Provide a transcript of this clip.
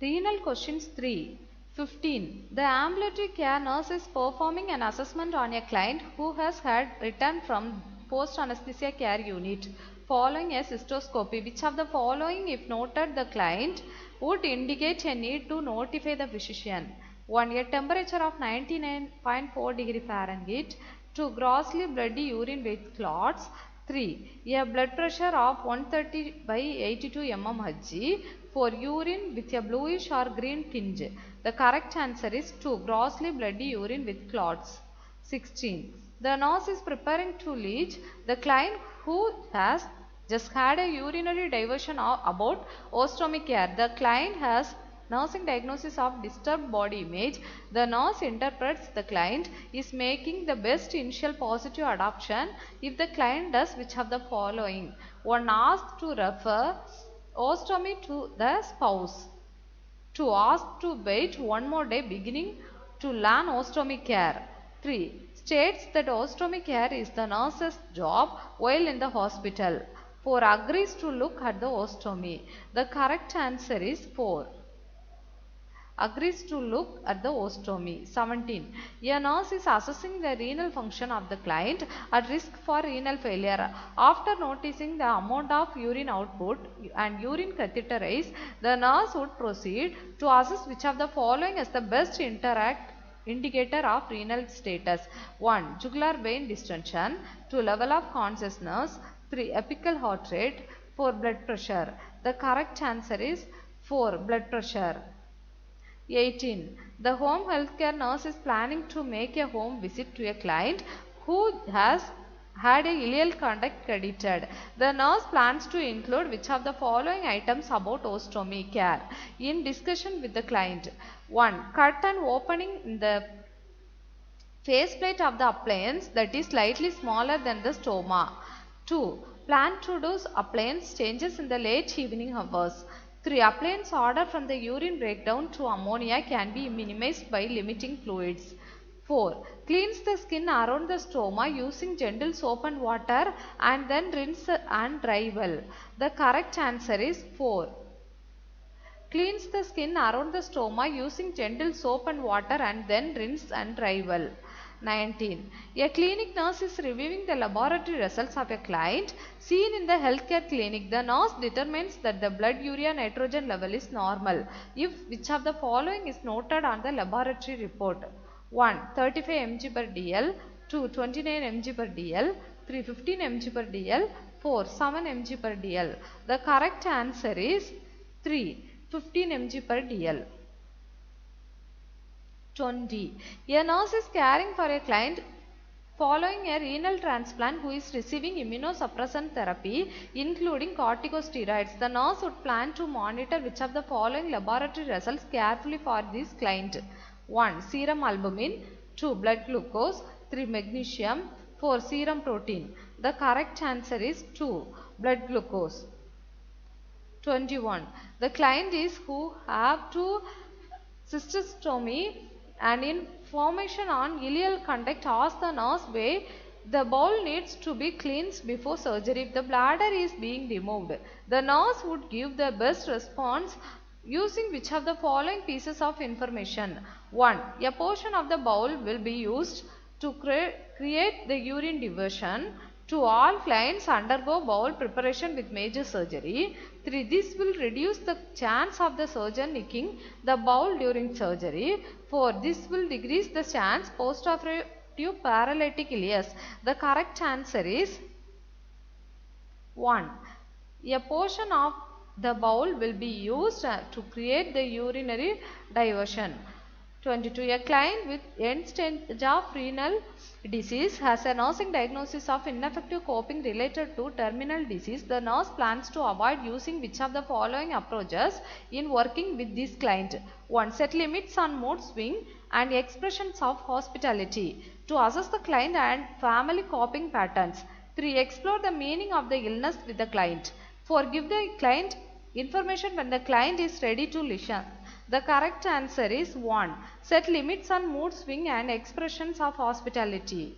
Renal questions 3. 15. The ambulatory care nurse is performing an assessment on a client who has had returned from post-anesthesia care unit following a cystoscopy. Which of the following, if noted the client, would indicate a need to notify the physician? 1. A temperature of 99.4 degree Fahrenheit. 2. Grossly bloody urine with clots. 3. A blood pressure of 130 by 82 mmHg. 4. Urine with a bluish or green tinge. The correct answer is 2. Grossly bloody urine with clots. 16. The nurse is preparing to leach the client who has just had a urinary diversion about ostomy care. The client has nursing diagnosis of disturbed body image. The nurse interprets the client is making the best initial positive adoption if the client does which of the following. 1. Ask to refer ostomy to the spouse. 2. Ask to wait one more day beginning to learn ostomy care. 3. States that ostomy care is the nurse's job while in the hospital. 4. Agrees to look at the ostomy. The correct answer is 4. Agrees to look at the ostomy. 17. A nurse is assessing the renal function of the client at risk for renal failure. After noticing the amount of urine output and urine catheterized, the nurse would proceed to assess which of the following is the best indicator of renal status. 1. Jugular vein distension. 2. Level of consciousness. 3. Apical heart rate. 4. Blood pressure. The correct answer is 4. Blood pressure. 18. The home healthcare nurse is planning to make a home visit to a client who has had a ileal conduct credited. The nurse plans to include which of the following items about ostomy care in discussion with the client. 1. Cut and opening in the faceplate of the appliance that is slightly smaller than the stoma. 2. Plan to do appliance changes in the late evening hours. 3. Appliance order from the urine breakdown to ammonia can be minimized by limiting fluids. 4. Cleans the skin around the stoma using gentle soap and water and then rinse and dry well. The correct answer is 4. Cleans the skin around the stoma using gentle soap and water and then rinse and dry well. 19. A clinic nurse is reviewing the laboratory results of a client seen in the healthcare clinic. The nurse determines that the blood urea nitrogen level is normal if which of the following is noted on the laboratory report. 1. 35 mg per dl. 2. 29 mg per dl. 3. 15 mg per dl. 4. 7 mg per dl. The correct answer is 3. 15 mg per dl. 20. A nurse is caring for a client following a renal transplant who is receiving immunosuppressant therapy including corticosteroids. The nurse would plan to monitor which of the following laboratory results carefully for this client. 1. Serum albumin. 2. Blood glucose. 3. Magnesium. 4. Serum protein. The correct answer is 2. Blood glucose. 21. The client is who have to cystostomy and information on ileal conduct asks the nurse why the bowel needs to be cleansed before surgery if the bladder is being removed. The nurse would give the best response using which of the following pieces of information. 1. A portion of the bowel will be used to create the urine diversion. 2. All clients undergo bowel preparation with major surgery. 3. This will reduce the chance of the surgeon nicking the bowel during surgery. 4. This will decrease the chance postoperative paralytic ileus. The correct answer is 1. A portion of the bowel will be used to create the urinary diversion. 22. A client with end stage of renal disease has a nursing diagnosis of ineffective coping related to terminal disease. The nurse plans to avoid using which of the following approaches in working with this client. 1. Set limits on mood swing and expressions of hospitality. 2. Assess the client and family coping patterns. 3. Explore the meaning of the illness with the client. 4. Give the client information when the client is ready to listen. The correct answer is 1. Set limits on mood swing and expressions of hospitality.